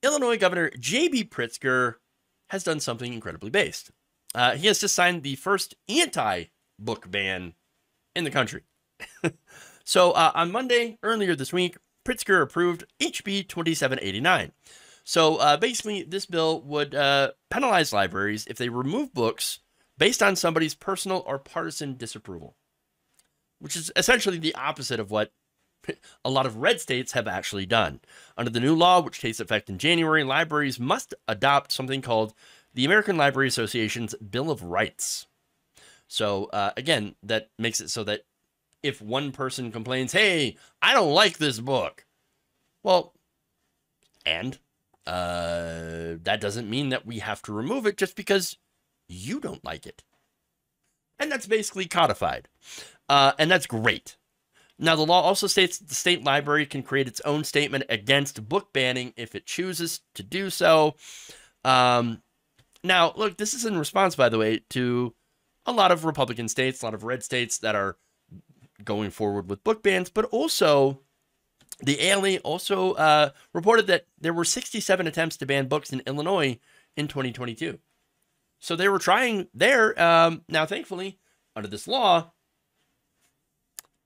Illinois Governor J.B. Pritzker has done something incredibly based. He has just signed the first anti-book ban in the country. So on Monday, earlier this week, Pritzker approved HB 2789. So basically, this bill would penalize libraries if they remove books based on somebody's personal or partisan disapproval, which is essentially the opposite of what a lot of red states have actually done. Under the new law, which takes effect in January, libraries must adopt something called the American Library Association's Bill of Rights. So again, that makes it so that if one person complains, hey, I don't like this book, well, and that doesn't mean that we have to remove it just because you don't like it. And that's basically codified. And that's great. Now, the law also states that the state library can create its own statement against book banning if it chooses to do so. Now, look, this is in response, by the way, to a lot of Republican states, a lot of red states that are going forward with book bans, but also the ALA also reported that there were 67 attempts to ban books in Illinois in 2022. So they were trying there. Now, thankfully, under this law,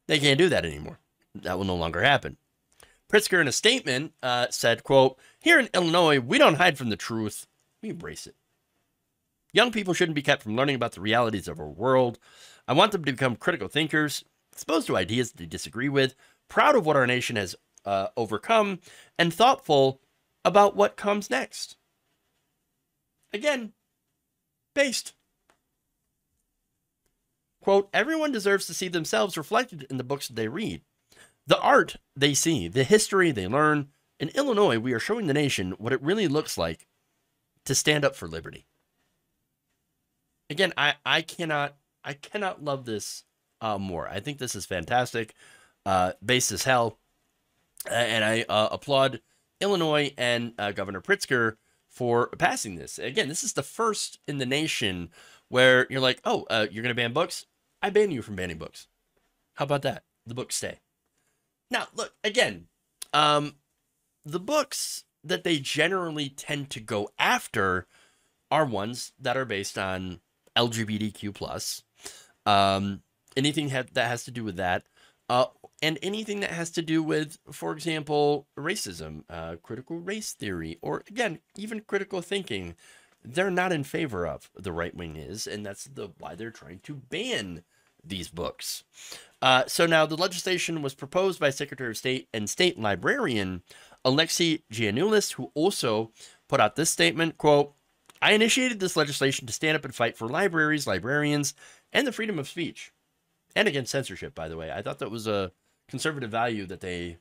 they can't do that anymore. That will no longer happen. Pritzker, in a statement, said, quote, "Here in Illinois, we don't hide from the truth. We embrace it. Young people shouldn't be kept from learning about the realities of our world. I want them to become critical thinkers, exposed to ideas they disagree with, proud of what our nation has overcome, and thoughtful about what comes next." Again, based. Quote, "Everyone deserves to see themselves reflected in the books they read. The art they see, the history they learn. In Illinois, we are showing the nation what it really looks like to stand up for liberty." Again, I cannot love this more. I think this is fantastic. Based as hell. And I applaud Illinois and Governor Pritzker for passing this. Again, this is the first in the nation where you're like, oh, you're going to ban books? I ban you from banning books. How about that? The books stay. Now, look, again, the books that they generally tend to go after are ones that are based on LGBTQ+, anything that has to do with that, and anything that has to do with, for example, racism, critical race theory, or, again, even critical thinking. They're not in favor of, the right wing is, and that's why they're trying to ban these books. So now the legislation was proposed by Secretary of State and State Librarian Alexei Giannoulis, who also put out this statement, quote, "I initiated this legislation to stand up and fight for libraries, librarians, and the freedom of speech, and against censorship," by the way. I thought that was a conservative value that they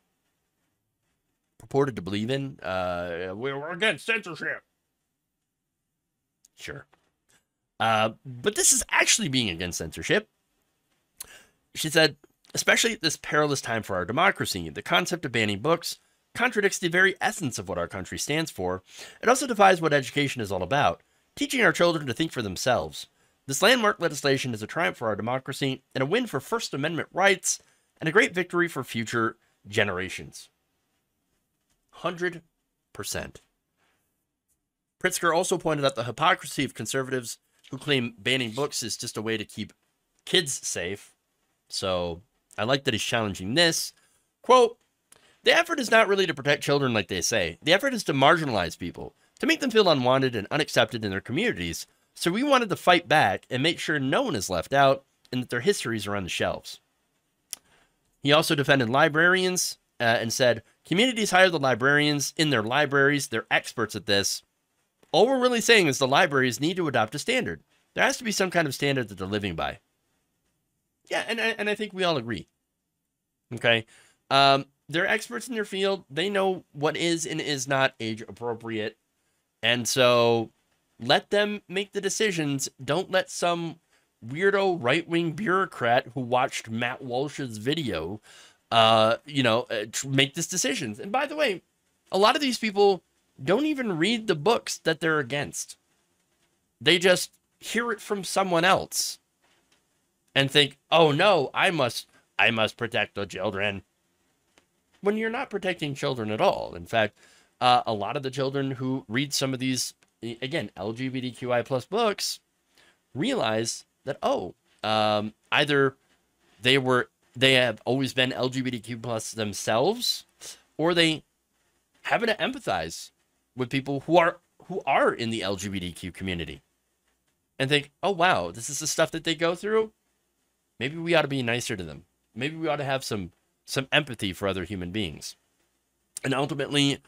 purported to believe in. We're against censorship. Sure. But this is actually being against censorship. She said, "Especially at this perilous time for our democracy, the concept of banning books contradicts the very essence of what our country stands for. It also defies what education is all about, teaching our children to think for themselves. This landmark legislation is a triumph for our democracy and a win for First Amendment rights and a great victory for future generations." 100%. Pritzker also pointed out the hypocrisy of conservatives who claim banning books is just a way to keep kids safe. So I like that he's challenging this. Quote, "The effort is not really to protect children like they say. The effort is to marginalize people, to make them feel unwanted and unaccepted in their communities. So we wanted to fight back and make sure no one is left out and that their histories are on the shelves." He also defended librarians and said, "Communities hire the librarians in their libraries. They're experts at this. All we're really saying is the libraries need to adopt a standard. There has to be some kind of standard that they're living by." Yeah, and I think we all agree. Okay? They're experts in their field. They know what is and is not age appropriate. And so let them make the decisions. Don't let some weirdo right-wing bureaucrat who watched Matt Walsh's video, make these decisions. And by the way, a lot of these people don't even read the books that they're against. They just hear it from someone else and think, "Oh no, I must protect the children," when you're not protecting children at all. In fact, a lot of the children who read some of these, again, LGBTQI plus books realize that, either they have always been LGBTQ plus themselves, or they happen to empathize with people who are in the LGBTQ community and think, oh wow, this is the stuff that they go through. Maybe we ought to be nicer to them. Maybe we ought to have some empathy for other human beings. And ultimately,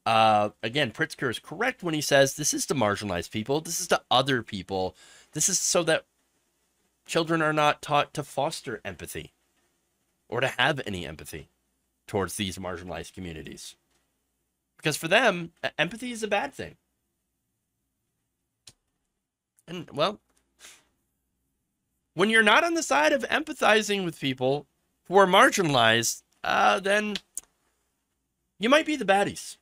again, Pritzker is correct when he says this is to marginalized people. This is to other people. This is so that children are not taught to foster empathy or to have any empathy towards these marginalized communities. Because for them, empathy is a bad thing. And, well, when you're not on the side of empathizing with people who are marginalized, then you might be the baddies.